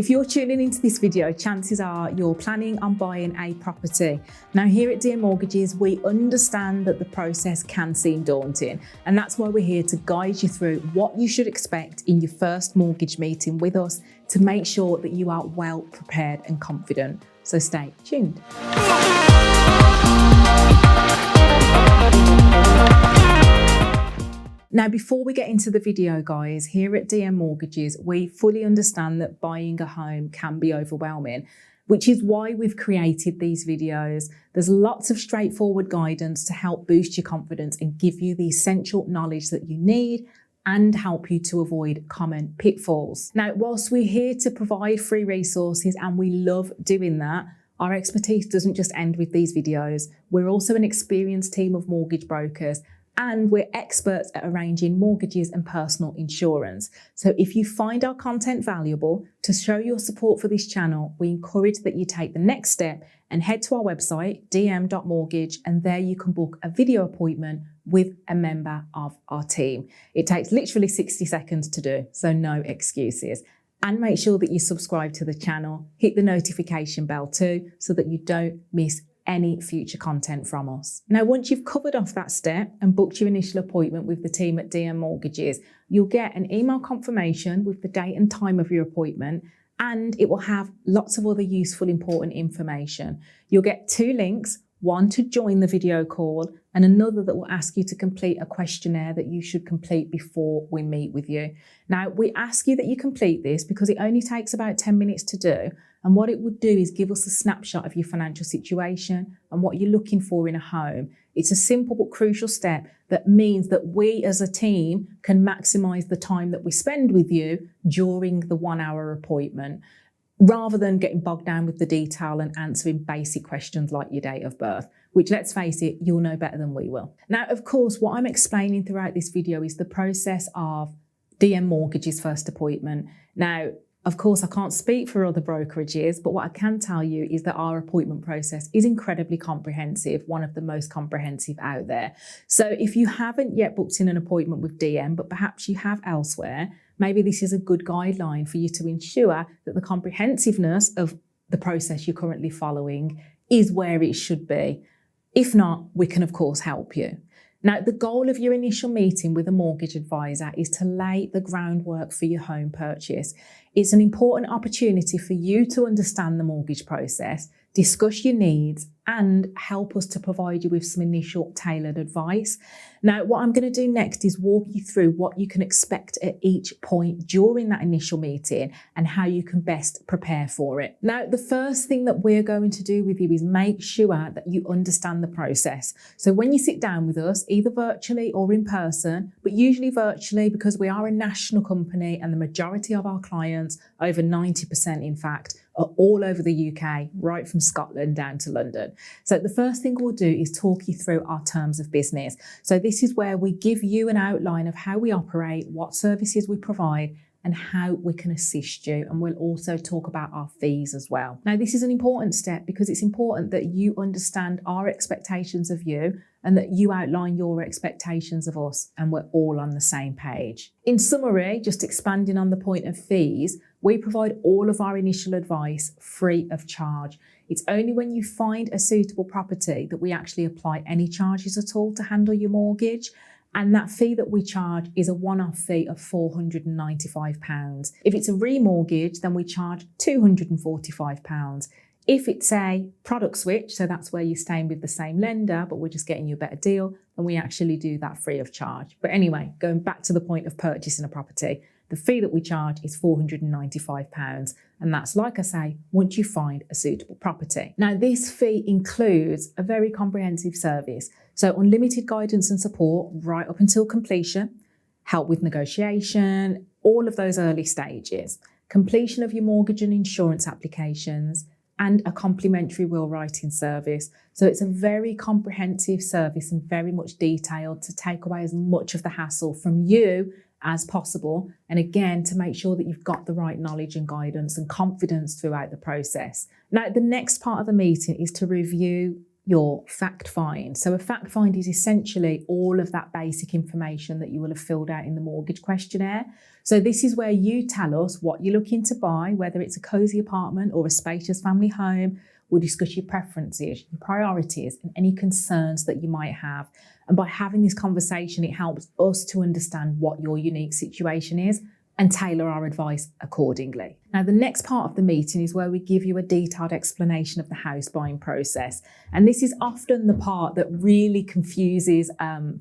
If you're tuning into this video, chances are you're planning on buying a property. Now here at DM Mortgages, we understand that the process can seem daunting, and that's why we're here to guide you through what you should expect in your first mortgage meeting with us to make sure that you are well prepared and confident. So stay tuned. Now, before we get into the video, guys, here at DM Mortgages, we fully understand that buying a home can be overwhelming, which is why we've created these videos. There's lots of straightforward guidance to help boost your confidence and give you the essential knowledge that you need and help you to avoid common pitfalls. Now, whilst we're here to provide free resources and we love doing that, our expertise doesn't just end with these videos. We're also an experienced team of mortgage brokers, and we're experts at arranging mortgages and personal insurance. So if you find our content valuable, to show your support for this channel, we encourage that you take the next step and head to our website, dm.mortgage, and there you can book a video appointment with a member of our team. It takes literally 60 seconds to do, so no excuses. And make sure that you subscribe to the channel, hit the notification bell too, so that you don't miss any future content from us. Now, once you've covered off that step and booked your initial appointment with the team at DM Mortgages, you'll get an email confirmation with the date and time of your appointment, and it will have lots of other useful, important information. You'll get 2 links, one to join the video call and another that will ask you to complete a questionnaire that you should complete before we meet with you. Now, we ask you that you complete this because it only takes about 10 minutes to do. And what it would do is give us a snapshot of your financial situation and what you're looking for in a home. It's a simple but crucial step that means that we as a team can maximize the time that we spend with you during the 1-hour appointment, rather than getting bogged down with the detail and answering basic questions like your date of birth, which, let's face it, you'll know better than we will. Now, of course, what I'm explaining throughout this video is the process of DM Mortgage's first appointment. Now, of course, I can't speak for other brokerages, but what I can tell you is that our appointment process is incredibly comprehensive, one of the most comprehensive out there. So if you haven't yet booked in an appointment with DM, but perhaps you have elsewhere, maybe this is a good guideline for you to ensure that the comprehensiveness of the process you're currently following is where it should be. If not, we can, of course, help you. Now, the goal of your initial meeting with a mortgage advisor is to lay the groundwork for your home purchase. It's an important opportunity for you to understand the mortgage process, discuss your needs, and help us to provide you with some initial tailored advice. Now, what I'm going to do next is walk you through what you can expect at each point during that initial meeting and how you can best prepare for it. Now, the first thing that we're going to do with you is make sure that you understand the process. So when you sit down with us, either virtually or in person, but usually virtually because we are a national company and the majority of our clients, over 90% in fact, are all over the UK, right from Scotland down to London. So the first thing we'll do is talk you through our terms of business. So this is where we give you an outline of how we operate, what services we provide, and how we can assist you. And we'll also talk about our fees as well. Now, this is an important step because it's important that you understand our expectations of you and that you outline your expectations of us, and we're all on the same page. In summary, just expanding on the point of fees, we provide all of our initial advice free of charge. It's only when you find a suitable property that we actually apply any charges at all to handle your mortgage. And that fee that we charge is a one-off fee of £495. If it's a remortgage, then we charge £245. If it's a product switch, so that's where you're staying with the same lender, but we're just getting you a better deal, then we actually do that free of charge. But anyway, going back to the point of purchasing a property, the fee that we charge is £495. And that's, like I say, once you find a suitable property. Now, this fee includes a very comprehensive service. So unlimited guidance and support right up until completion, help with negotiation, all of those early stages, completion of your mortgage and insurance applications, and a complimentary will writing service. So it's a very comprehensive service and very much detailed to take away as much of the hassle from you as possible. And again, to make sure that you've got the right knowledge and guidance and confidence throughout the process. Now, the next part of the meeting is to review your fact find. So a fact find is essentially all of that basic information that you will have filled out in the mortgage questionnaire. So this is where you tell us what you're looking to buy, whether it's a cosy apartment or a spacious family home. We'll discuss your preferences, your priorities, and any concerns that you might have. And by having this conversation, it helps us to understand what your unique situation is and tailor our advice accordingly. Now, the next part of the meeting is where we give you a detailed explanation of the house buying process. And this is often the part that really confuses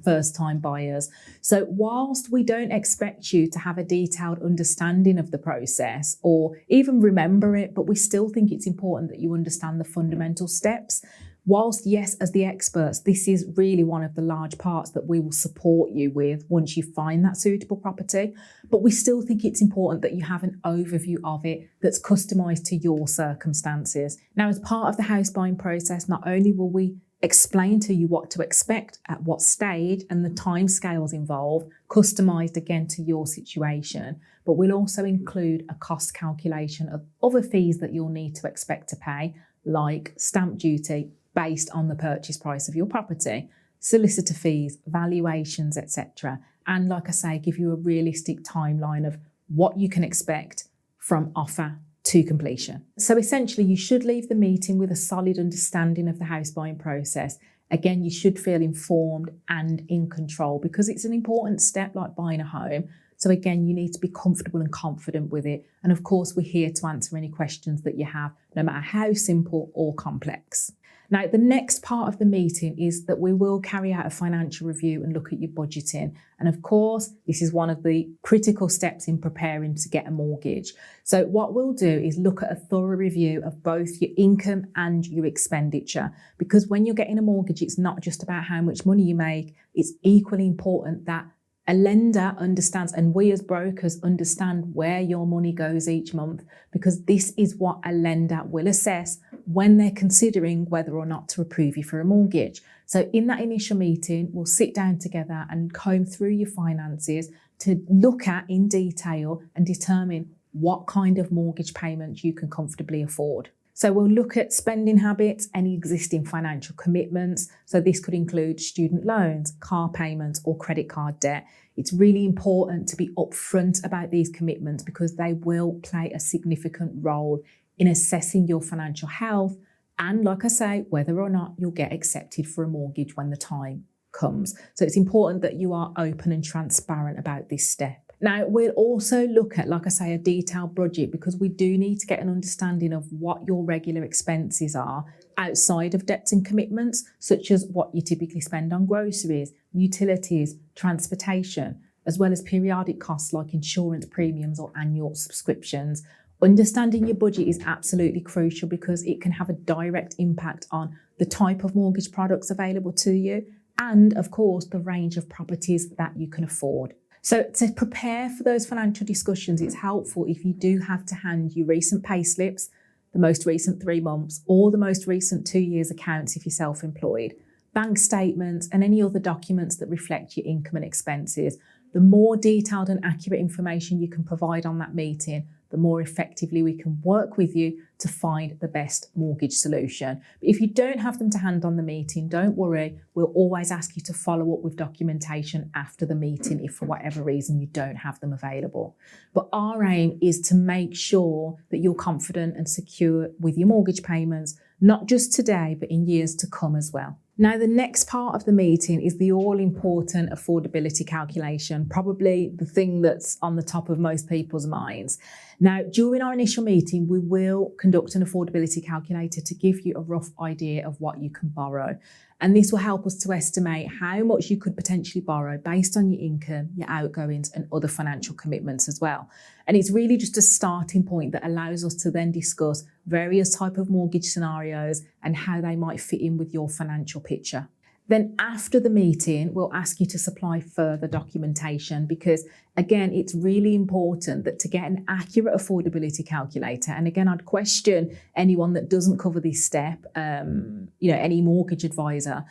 first-time buyers. So whilst we don't expect you to have a detailed understanding of the process or even remember it, but we still think it's important that you understand the fundamental steps. Whilst, yes, as the experts, this is really one of the large parts that we will support you with once you find that suitable property, but we still think it's important that you have an overview of it that's customised to your circumstances. Now, as part of the house buying process, not only will we explain to you what to expect at what stage and the timescales involved, customised again to your situation, but we'll also include a cost calculation of other fees that you'll need to expect to pay, like stamp duty, based on the purchase price of your property, solicitor fees, valuations, etc. And like I say, give you a realistic timeline of what you can expect from offer to completion. So essentially, you should leave the meeting with a solid understanding of the house buying process. Again, you should feel informed and in control because it's an important step like buying a home. So again, you need to be comfortable and confident with it. And of course, we're here to answer any questions that you have, no matter how simple or complex. Now, the next part of the meeting is that we will carry out a financial review and look at your budgeting. And of course, this is one of the critical steps in preparing to get a mortgage. So what we'll do is look at a thorough review of both your income and your expenditure. Because when you're getting a mortgage, it's not just about how much money you make. It's equally important that a lender understands, and we as brokers understand where your money goes each month, because this is what a lender will assess when they're considering whether or not to approve you for a mortgage. So in that initial meeting, we'll sit down together and comb through your finances to look at in detail and determine what kind of mortgage payment you can comfortably afford. So we'll look at spending habits, any existing financial commitments. So this could include student loans, car payments, or credit card debt. It's really important to be upfront about these commitments because they will play a significant role in assessing your financial health and, like I say, whether or not you'll get accepted for a mortgage when the time comes. So it's important that you are open and transparent about this step. Now, we'll also look at, like I say, a detailed budget because we do need to get an understanding of what your regular expenses are outside of debts and commitments, such as what you typically spend on groceries, utilities, transportation, as well as periodic costs like insurance premiums or annual subscriptions. Understanding your budget is absolutely crucial because it can have a direct impact on the type of mortgage products available to you and, of course, the range of properties that you can afford. So to prepare for those financial discussions, it's helpful if you do have to hand your recent pay slips, the most recent 3 months, or the most recent 2 years accounts if you're self-employed, bank statements, and any other documents that reflect your income and expenses. The more detailed and accurate information you can provide on that meeting, the more effectively we can work with you to find the best mortgage solution. But if you don't have them to hand on the meeting, don't worry. We'll always ask you to follow up with documentation after the meeting if for whatever reason you don't have them available. But our aim is to make sure that you're confident and secure with your mortgage payments, not just today, but in years to come as well. Now, the next part of the meeting is the all-important affordability calculation, probably the thing that's on the top of most people's minds. Now, during our initial meeting, we will conduct an affordability calculator to give you a rough idea of what you can borrow. And this will help us to estimate how much you could potentially borrow based on your income, your outgoings, and other financial commitments as well. And it's really just a starting point that allows us to then discuss various types of mortgage scenarios and how they might fit in with your financial picture. Then after the meeting, we'll ask you to supply further documentation because, again, it's really important that to get an accurate affordability calculator, and again, I'd question anyone that doesn't cover this step, any mortgage advisor.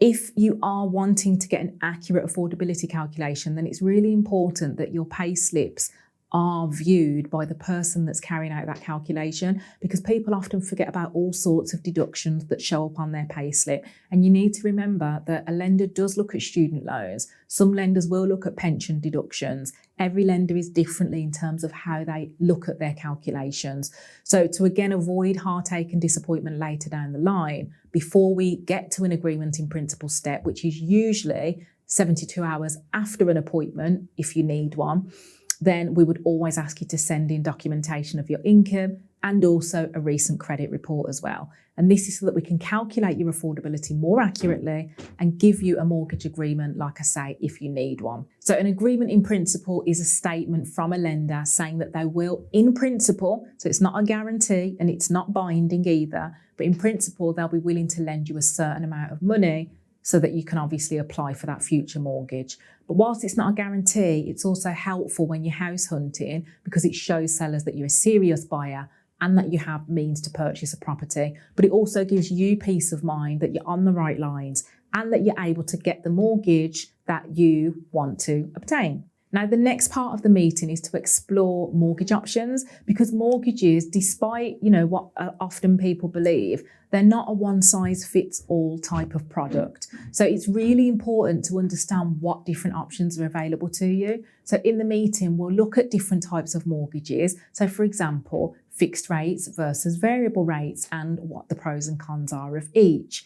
If you are wanting to get an accurate affordability calculation, then it's really important that your pay slips are viewed by the person that's carrying out that calculation, because people often forget about all sorts of deductions that show up on their payslip. And you need to remember that a lender does look at student loans. Some lenders will look at pension deductions. Every lender is differently in terms of how they look at their calculations. So to again avoid heartache and disappointment later down the line, before we get to an agreement in principle step, which is usually 72 hours after an appointment, if you need one, then we would always ask you to send in documentation of your income and also a recent credit report as well. And this is so that we can calculate your affordability more accurately and give you a mortgage agreement, like I say, if you need one. So an agreement in principle is a statement from a lender saying that they will, in principle, so it's not a guarantee and it's not binding either, but in principle, they'll be willing to lend you a certain amount of money so that you can obviously apply for that future mortgage. But whilst it's not a guarantee, it's also helpful when you're house hunting because it shows sellers that you're a serious buyer and that you have means to purchase a property. But it also gives you peace of mind that you're on the right lines and that you're able to get the mortgage that you want to obtain. Now, the next part of the meeting is to explore mortgage options, because mortgages, despite, what often people believe, they're not a one-size-fits-all type of product. So it's really important to understand what different options are available to you. So in the meeting, we'll look at different types of mortgages. So for example, fixed rates versus variable rates and what the pros and cons are of each.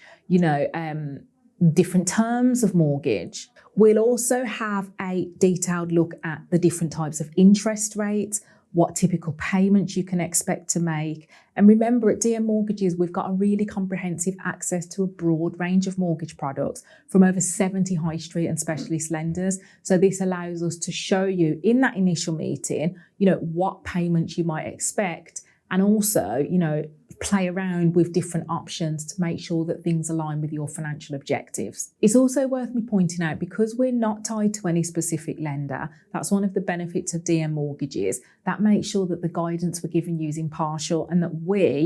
Different terms of mortgage. We'll also have a detailed look at the different types of interest rates, what typical payments you can expect to make. And remember, at DM Mortgages, we've got a really comprehensive access to a broad range of mortgage products from over 70 high street and specialist lenders. So this allows us to show you in that initial meeting, what payments you might expect, and also, play around with different options to make sure that things align with your financial objectives. It's also worth me pointing out, because we're not tied to any specific lender, that's one of the benefits of DM Mortgages. That makes sure that the guidance we're giving you is impartial and that we're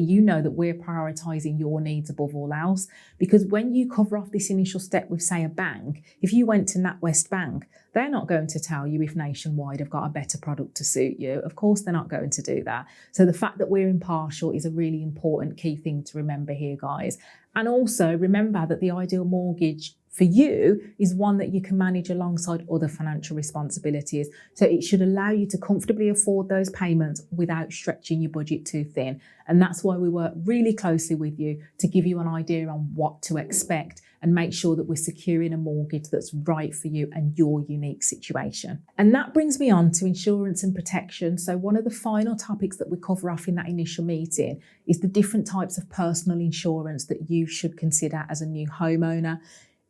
prioritising your needs above all else. Because when you cover off this initial step with, say, a bank, if you went to NatWest Bank, they're not going to tell you if Nationwide have got a better product to suit you. Of course, they're not going to do that. So the fact that we're impartial is a really important key thing to remember here, guys. And also remember that the ideal mortgage for you is one that you can manage alongside other financial responsibilities. So it should allow you to comfortably afford those payments without stretching your budget too thin. And that's why we work really closely with you to give you an idea on what to expect and make sure that we're securing a mortgage that's right for you and your unique situation. And that brings me on to insurance and protection. So one of the final topics that we cover off in that initial meeting is the different types of personal insurance that you should consider as a new homeowner.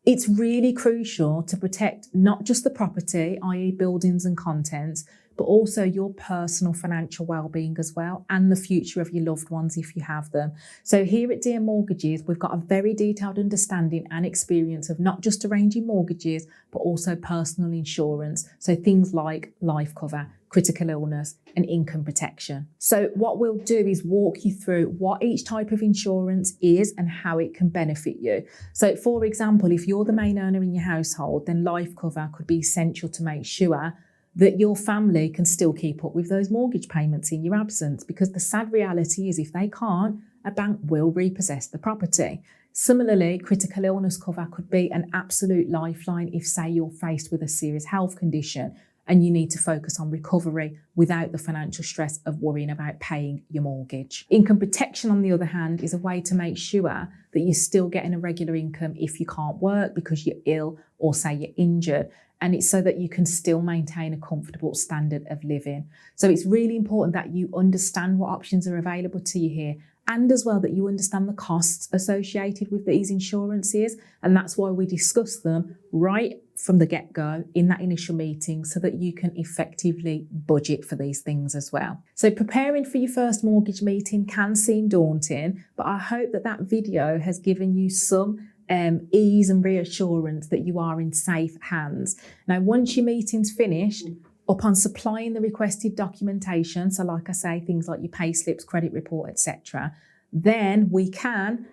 It's really crucial to protect not just the property, i.e. buildings and contents, but also your personal financial well-being as well, and the future of your loved ones if you have them. So here at DM Mortgages, we've got a very detailed understanding and experience of not just arranging mortgages, but also personal insurance. So things like life cover, critical illness, and income protection. So what we'll do is walk you through what each type of insurance is and how it can benefit you. So for example, if you're the main earner in your household, then life cover could be essential to make sure that your family can still keep up with those mortgage payments in your absence, because the sad reality is if they can't, a bank will repossess the property. Similarly, critical illness cover could be an absolute lifeline if, say, you're faced with a serious health condition and you need to focus on recovery without the financial stress of worrying about paying your mortgage. Income protection, on the other hand, is a way to make sure that you're still getting a regular income if you can't work because you're ill or, say, you're injured. And it's so that you can still maintain a comfortable standard of living. So it's really important that you understand what options are available to you here, and as well that you understand the costs associated with these insurances. And that's why we discuss them right from the get-go in that initial meeting so that you can effectively budget for these things as well. So preparing for your first mortgage meeting can seem daunting, but I hope that that video has given you some ease and reassurance that you are in safe hands. Now, once your meeting's finished, upon supplying the requested documentation, so like I say, things like your pay slips, credit report, etc., then we can,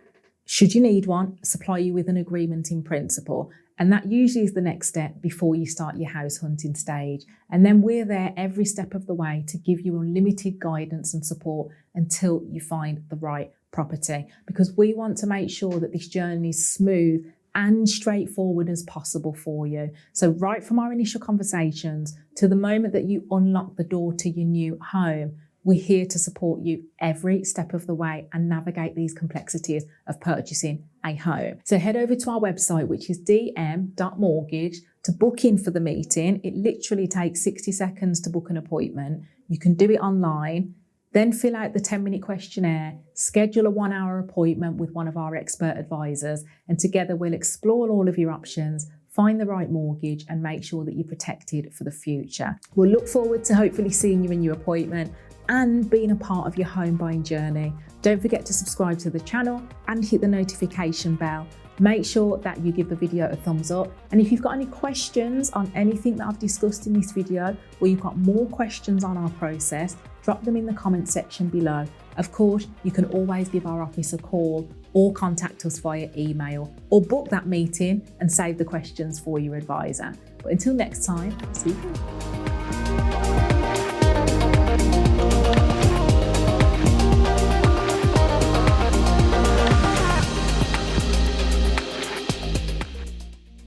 should you need one, supply you with an agreement in principle. And that usually is the next step before you start your house hunting stage. And then we're there every step of the way to give you unlimited guidance and support until you find the right property, because we want to make sure that this journey is smooth and straightforward as possible for you. So right from our initial conversations to the moment that you unlock the door to your new home, we're here to support you every step of the way and navigate these complexities of purchasing a home. So head over to our website, which is dm.mortgage, to book in for the meeting. It literally takes 60 seconds to book an appointment. You can do it online, then fill out the 10-minute questionnaire, schedule a 1-hour appointment with one of our expert advisors, and together we'll explore all of your options, find the right mortgage, and make sure that you're protected for the future. We'll look forward to hopefully seeing you in your appointment and being a part of your home buying journey. Don't forget to subscribe to the channel and hit the notification bell. Make sure that you give the video a thumbs up. And if you've got any questions on anything that I've discussed in this video, or you've got more questions on our process, drop them in the comment section below. Of course, you can always give our office a call or contact us via email, or book that meeting and save the questions for your advisor. But until next time, see you.